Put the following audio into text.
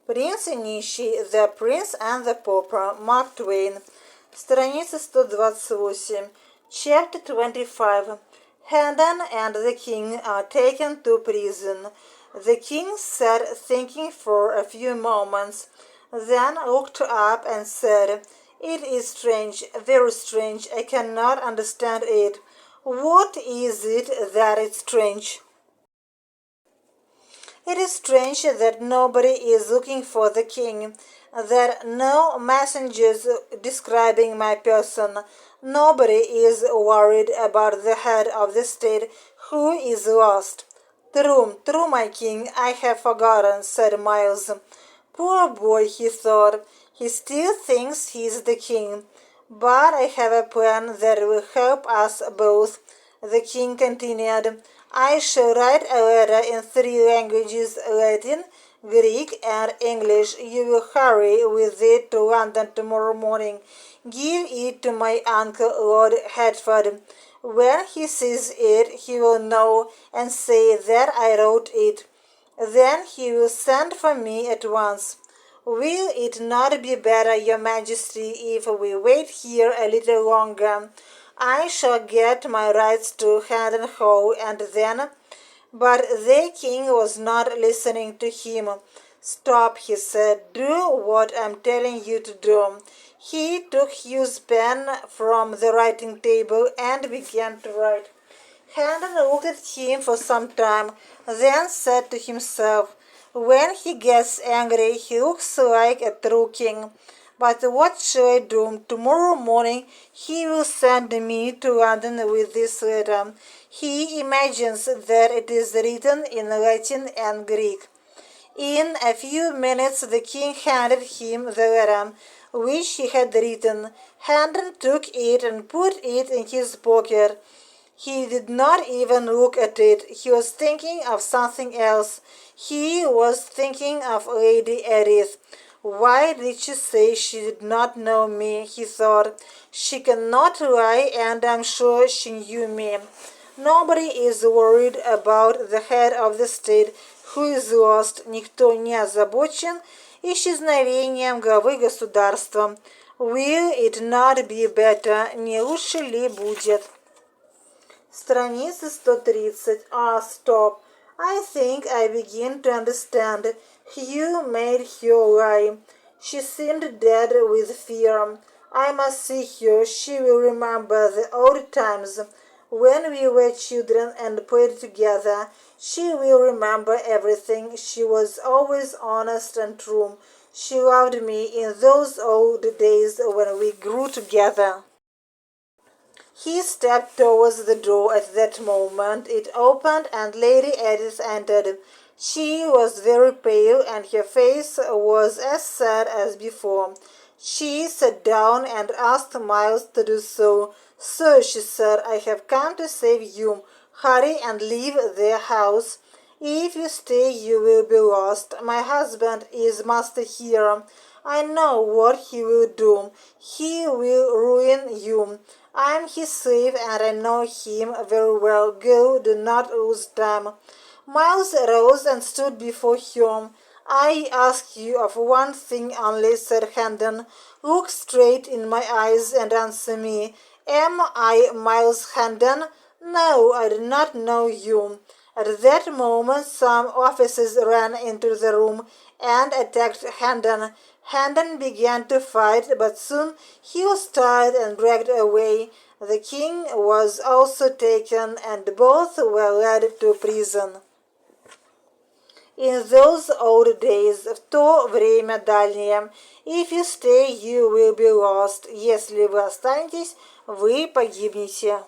Принц и Нищий, The Prince and the Pauper, Марк Твейн. Страница 128. Chapter 25. Haddon and the king are taken to prison. The king sat thinking for a few moments, then looked up and said, "It is strange, very strange. I cannot understand it. What is it that is strange?" "It is strange that nobody is looking for the king, that no messengers describing my person, nobody is worried about the head of the state who is lost." "True, true, my king, I have forgotten," said Miles. "Poor boy," he thought, "he still thinks he is the king. But I have a plan that will help us both," the king continued. "I shall write a letter in 3 languages, Latin, Greek, and English. You will hurry with it to London tomorrow morning. Give it to my uncle, Lord Hertford. When he sees it, he will know and say that I wrote it. Then he will send for me at once. Will it not be better, your majesty, if we wait here a little longer? I shall get my rights to Haddon Hall, and then—" But the king was not listening to him. "Stop," he said. "Do what I'm telling you to do." He took his pen from the writing table and began to write. Haddon looked at him for some time, then said to himself, "When he gets angry, he looks like a true king. But what shall I do? Tomorrow morning he will send me to London with this letter. He imagines that it is written in Latin and Greek." In a few minutes the king handed him the letter, which he had written. Haddon took it and put it in his pocket. He did not even look at it. He was thinking of something else. He was thinking of Lady Edith. "Why did she say she did not know me?" he thought. "She cannot lie, and I'm sure she knew me. Nobody is worried about the head of the state who is lost. Никто не озабочен исчезновением главы государства. Will it not be better? Не лучше ли будет?» Страница 130. Stop. I think I begin to understand. Hugh made her lie. She seemed dead with fear. I must see her. She will remember the old times when we were children and played together. She will remember everything. She was always honest and true. She loved me in those old days when we grew together. He stepped towards the door at that moment. It opened and Lady Edith entered. She was very pale and her face was as sad as before. She sat down and asked Miles to do so. "Sir," she said, "I have come to save you. Hurry and leave the house. If you stay you will be lost. My husband is master here. I know what he will do. He will ruin you. I am his slave and I know him very well. Go, do not lose time." Miles rose and stood before her. "I ask you of one thing only," said Haddon. "Look straight in my eyes and answer me. Am I Miles Haddon?" "No, I do not know you." At that moment some officers ran into the room and attacked Haddon. Haddon began to fight, but soon he was tired and dragged away. The king was also taken, and both were led to prison. In those old days, в то время дальнее, if you stay, you will be lost. Если вы останетесь, вы погибнете.